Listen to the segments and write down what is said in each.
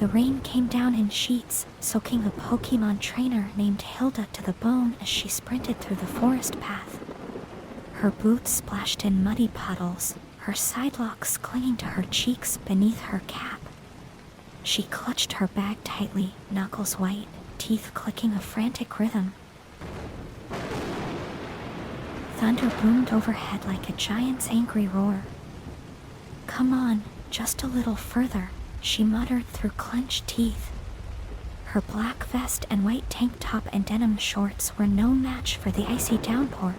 The rain came down in sheets, soaking a Pokemon trainer named Hilda to the bone as she sprinted through the forest path. Her boots splashed in muddy puddles, her sidelocks clinging to her cheeks beneath her cap. She clutched her bag tightly, knuckles white, teeth clicking a frantic rhythm. Thunder boomed overhead like a giant's angry roar. "Come on, just a little further," she muttered through clenched teeth. Her black vest and white tank top and denim shorts were no match for the icy downpour.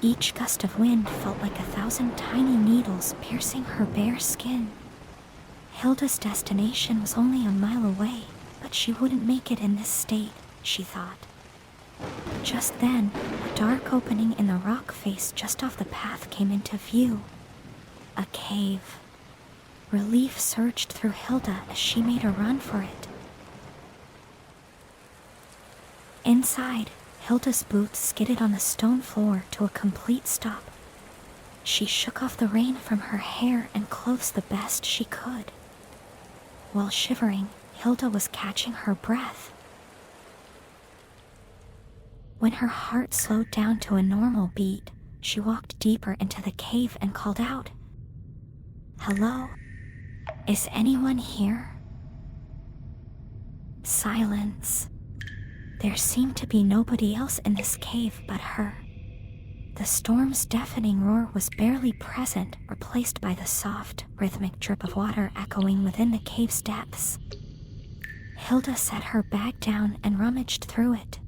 Each gust of wind felt like 1,000 tiny needles piercing her bare skin. Hilda's destination was only a mile away, but she wouldn't make it in this state, she thought. Just then, a dark opening in the rock face just off the path came into view. A cave. Relief surged through Hilda as she made a run for it. Inside, Hilda's boots skidded on the stone floor to a complete stop. She shook off the rain from her hair and clothes the best she could. While shivering, Hilda was catching her breath. When her heart slowed down to a normal beat, she walked deeper into the cave and called out, "Hello? Is anyone here?" Silence. There seemed to be nobody else in this cave but her. The storm's deafening roar was barely present, replaced by the soft, rhythmic drip of water echoing within the cave's depths. Hilda set her bag down and rummaged through it.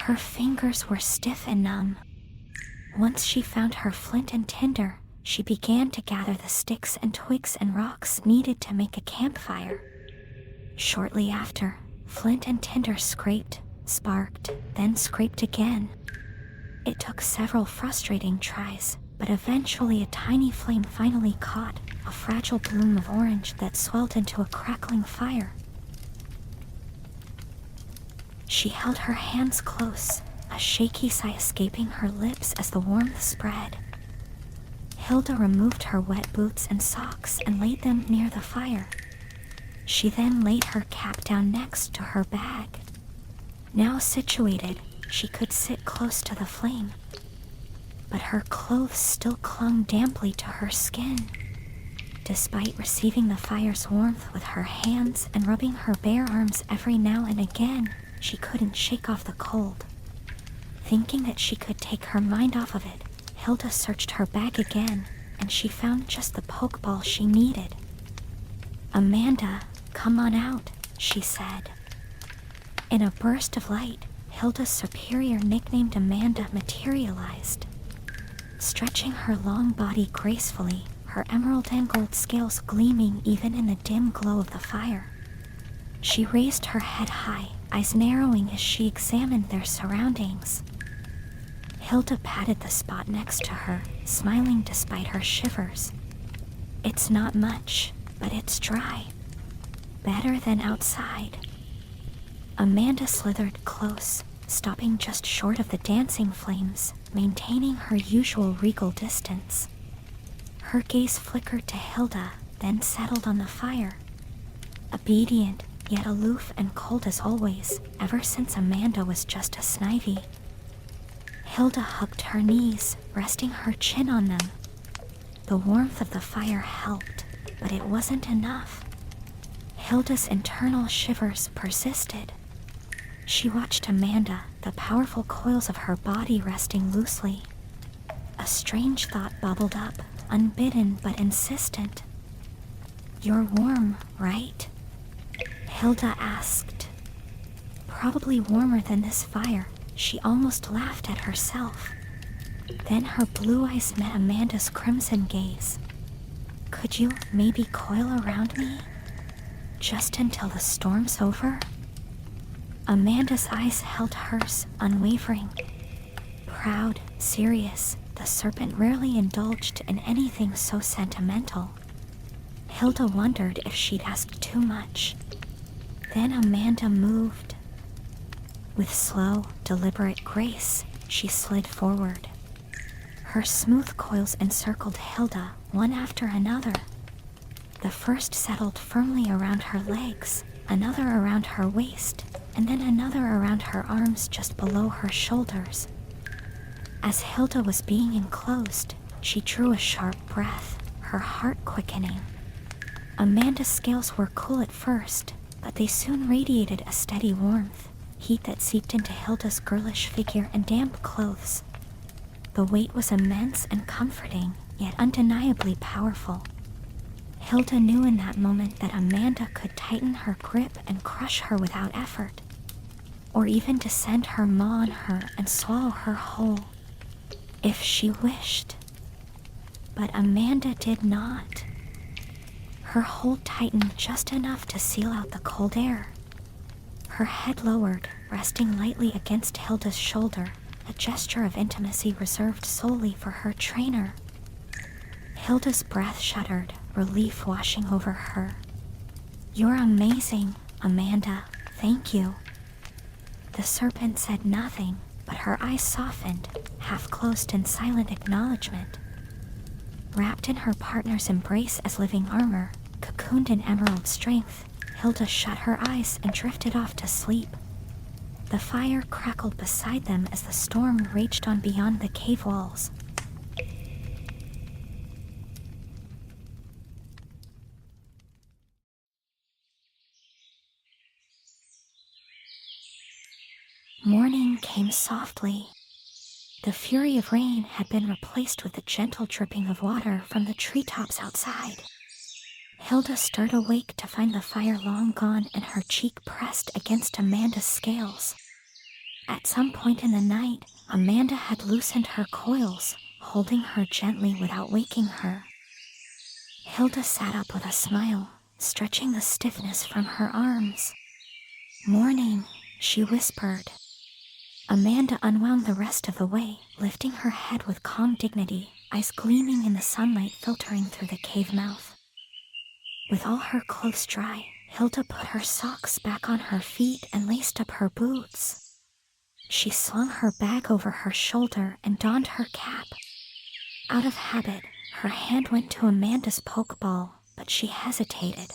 Her fingers were stiff and numb. Once she found her flint and tinder, she began to gather the sticks and twigs and rocks needed to make a campfire. Shortly after, flint and tinder scraped, sparked, then scraped again. It took several frustrating tries, but eventually a tiny flame finally caught, a fragile bloom of orange that swelled into a crackling fire. She held her hands close, a shaky sigh escaping her lips as the warmth spread. Hilda removed her wet boots and socks and laid them near the fire. She then laid her cap down next to her bag. Now situated, she could sit close to the flame. But her clothes still clung damply to her skin. Despite receiving the fire's warmth with her hands and rubbing her bare arms every now and again, she couldn't shake off the cold. Thinking that she could take her mind off of it, Hilda searched her bag again, and she found just the pokeball she needed. "Amanda, come on out," she said. In a burst of light, Hilda's Serperior nicknamed Amanda materialized. Stretching her long body gracefully, her emerald and gold scales gleaming even in the dim glow of the fire. She raised her head high, eyes narrowing as she examined their surroundings. Hilda patted the spot next to her, smiling despite her shivers. "It's not much, but it's dry. Better than outside." Amanda slithered close, stopping just short of the dancing flames, maintaining her usual regal distance. Her gaze flickered to Hilda, then settled on the fire. Obedient, yet aloof and cold as always, ever since Amanda was just a snivy. Hilda hugged her knees, resting her chin on them. The warmth of the fire helped, but it wasn't enough. Hilda's internal shivers persisted. She watched Amanda, the powerful coils of her body resting loosely. A strange thought bubbled up, unbidden but insistent. "You're warm, right?" Hilda asked. Probably warmer than this fire, she almost laughed at herself. Then her blue eyes met Amanda's crimson gaze. "Could you maybe coil around me? Just until the storm's over?" Amanda's eyes held hers, unwavering. Proud, serious, the serpent rarely indulged in anything so sentimental. Hilda wondered if she'd asked too much. Then Amanda moved. With slow, deliberate grace, she slid forward. Her smooth coils encircled Hilda, one after another. The first settled firmly around her legs, another around her waist, and then another around her arms just below her shoulders. As Hilda was being enclosed, she drew a sharp breath, her heart quickening. Amanda's scales were cool at first, but they soon radiated a steady warmth, heat that seeped into Hilda's girlish figure and damp clothes. The weight was immense and comforting, yet undeniably powerful. Hilda knew in that moment that Amanda could tighten her grip and crush her without effort, or even descend her maw on her and swallow her whole, if she wished. But Amanda did not. Her hold tightened just enough to seal out the cold air. Her head lowered, resting lightly against Hilda's shoulder, a gesture of intimacy reserved solely for her trainer. Hilda's breath shuddered, relief washing over her. "You're amazing, Amanda. Thank you." The serpent said nothing, but her eyes softened, half closed in silent acknowledgement. Wrapped in her partner's embrace as living armor, cocooned in emerald strength, Hilda shut her eyes and drifted off to sleep. The fire crackled beside them as the storm raged on beyond the cave walls. Morning came softly. The fury of rain had been replaced with the gentle dripping of water from the treetops outside. Hilda stirred awake to find the fire long gone and her cheek pressed against Amanda's scales. At some point in the night, Amanda had loosened her coils, holding her gently without waking her. Hilda sat up with a smile, stretching the stiffness from her arms. "Morning," she whispered. Amanda unwound the rest of the way, lifting her head with calm dignity, eyes gleaming in the sunlight filtering through the cave mouth. With all her clothes dry, Hilda put her socks back on her feet and laced up her boots. She slung her bag over her shoulder and donned her cap. Out of habit, her hand went to Amanda's pokeball, but she hesitated.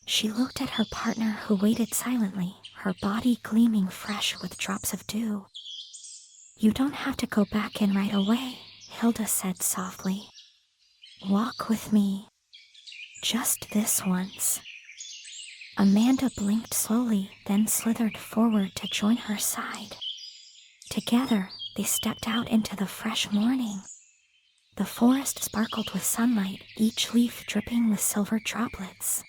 She looked at her partner who waited silently, her body gleaming fresh with drops of dew. "You don't have to go back in right away," Hilda said softly. "Walk with me. Just this once." Amanda blinked slowly, then slithered forward to join her side. Together, they stepped out into the fresh morning. The forest sparkled with sunlight, each leaf dripping with silver droplets.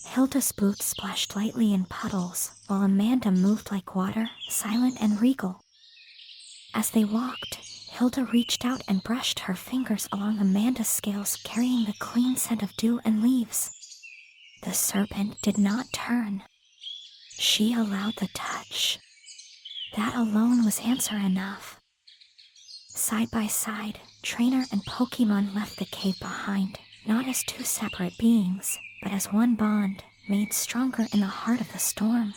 Hilda's boots splashed lightly in puddles, while Amanda moved like water, silent and regal. As they walked, Hilda reached out and brushed her fingers along Amanda's scales, carrying the clean scent of dew and leaves. The serpent did not turn. She allowed the touch. That alone was answer enough. Side by side, Trainer and Pokemon left the cave behind, not as two separate beings, but as one bond, made stronger in the heart of the storm.